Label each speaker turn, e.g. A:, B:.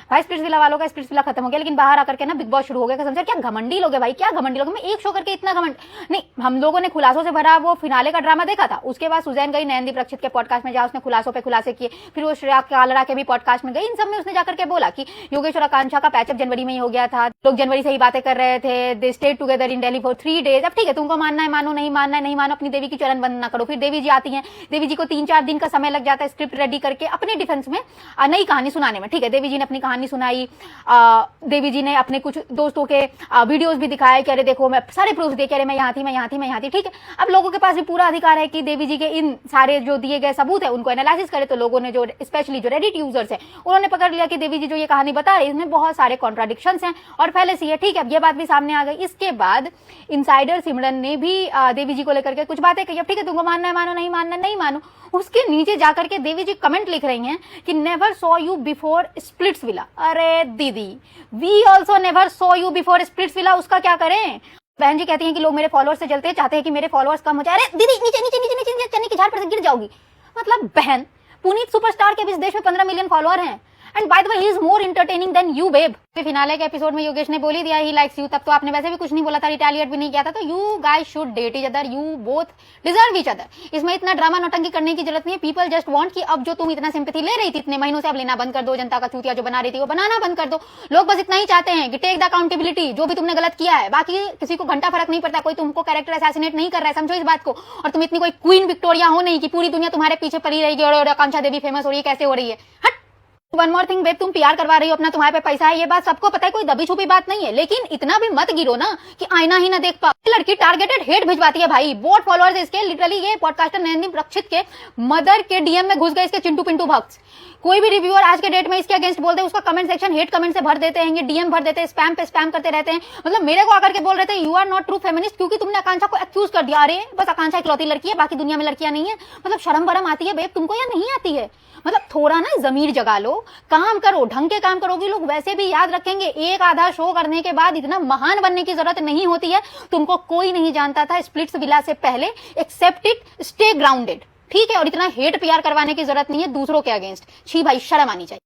A: भाई splits villa वालों का स्प्लिट्स विला खत्म हो गया, लेकिन बाहर आकर के ना बिग बॉस शुरू हो गया। कसम से क्या घमंडी लोग है भाई, क्या घमंडी लोग। मैं एक शो करके इतना घमंड नहीं। हम लोगों ने खुलासों से भरा वो फिनाले का ड्रामा देखा था, उसके बाद सुजैन गई नयनदीप रक्षित के पॉडकास्ट में, जहां उसने खुलासों पे खुलासे किए। फिर वो श्रेया कालरा के भी पॉडकास्ट में गई। इन सब में उसने जाकर के बोला कि योगेश और आकांक्षा का पैचअप जनवरी में ही हो गया था, लोग जनवरी से ही बातें कर रहे थे, they stayed together in Delhi for 3 days। अब ठीक है, तुमको मानना है मानो, नहीं मानना है नहीं मानो, अपनी देवी की चरण बंद ना करो। फिर देवी जी आती हैं, देवी जी को 3-4 दिन का समय लग जाता है स्क्रिप्ट रेडी करके अपने डिफेंस में नई कहानी सुनाने में। ठीक है, देवी जी ने अपनी कहानी सुनाई, देवी जी ने अपने कुछ दोस्तों के वीडियोस भी दिखाए कि अरे देखो मैं सारे प्रूफ दिए कि अरे मैं यहाँ थी। ठीक है, अब लोगों के पास भी पूरा अधिकार है कि देवी जी के इन सारे जो दिए गए सबूत है उनको एनालिसिस करे। तो लोगों ने जो स्पेशली जो रेडिट यूजर्स है उन्होंने पकड़ लिया कि देवी जी जो ये कहानी बता रही है इसमें बहुत सारे कॉन्ट्राडिक्शंस हैं और फैलेसी है। ठीक है, अब ये बात भी सामने आ गई। इसके बाद इनसाइडर सिमरन ने भी देवी जी को लेकर के कुछ बातें कही। अब ठीक है, तुमको मानना है मानो, नहीं मानना नहीं मानो। उसके नीचे जाकर के देवी जी कमेंट लिख रही हैं कि never saw you before Splitsvilla. अरे दीदी, we also never saw you before Splitsvilla, उसका क्या करें। बहन जी कहती हैं कि लोग मेरे फॉलोअर्स से जलते हैं, चाहते हैं कि मेरे फॉलोअर्स कम हो जाए। अरे दीदी नीचे नीचे नीचे नीचे चने की झाड़ पर से गिर जाओगी। मतलब बहन, पुनीत सुपरस्टार के भी इस देश में 15 मिलियन फॉलोअर हैं। And by the way he is more entertaining than you babe. Finale के एपिसोड में योगेश ने बोल ही दिया ही लाइक्स यू, तब तो आपने वैसे भी कुछ नहीं बोला था, रिटेलिएट भी नहीं किया था। तो you guys should date each other, you both deserve each other. इसमें इतना ड्रामा नौटंकी करने की जरूरत नहीं है। पीपल जस्ट वांट कि अब जो तुम इतना सिंपैथी ले रही थी इतने महीनों से, अब लेना बंद कर दो। जनता का चूतिया जो बना रही थी वो बनाना बंद कर दो। लोग बस इतना ही चाहते हैं कि टेक द अकाउंटेबिलिटी, जो भी तुमने गलत किया है। बाकी किसी को घंटा फर्क नहीं पड़ता, कोई तुमको कैरेक्टर असैसिनेट नहीं कर रहा है, समझो इस बात को। और तुम इतनी कोई क्वीन विक्टोरिया हो नहीं कि पूरी दुनिया तुम्हारे पीछे पड़ी रहेगी और आकांक्षा देवी फेमस हो रही है, कैसे हो रही है। हट। वन मोर थिंग बेब, तुम पीआर करवा रही हो अपना, तुम्हारे पे पैसा है, ये बात सबको पता है, कोई दबी छुपी बात नहीं है। लेकिन इतना भी मत गिरो ना कि आईना ही ना देख पाओ। लड़की टारगेटेड हेट भिजवाती है भाई, बोट फॉलोअर्स इसके। लिटरली ये पॉडकास्टर नयनदीप रक्षित के मदर के डीएम में घुस गए इसके चिंटू पिंटू भक्त। कोई भी रिव्यूअर आज के डेट में इसके अगेंस्ट बोलते हैं, उसका कमेंट सेक्शन हेट कमेंट से भर देते हैं, ये डीएम भर देते हैं, स्पैम पे स्पैम करते रहते हैं। मतलब मेरे को आकर के बोल रहे थे you are not true feminist, क्योंकि तुमने आकांक्षा को एक्यूज कर दिया। अरे बस आकांक्षा इकलौती लड़की है, बाकी दुनिया में लड़कियां नहीं है। मतलब शर्म वरम आती है बेब तुमको या नहीं आती है। मतलब थोड़ा ना जमीर जगा लो, काम करो, ढंग के काम करोगे लोग वैसे भी याद रखेंगे। एक आधा शो करने के बाद इतना महान बनने की जरूरत नहीं होती है। तुमको कोई नहीं जानता था स्प्लिट्स विला से पहले, एक्सेप्ट इट, स्टे ग्राउंडेड। ठीक है, और इतना हेट पीआर करवाने की जरूरत नहीं है दूसरों के अगेंस्ट। छी भाई, शर्म आनी चाहिए।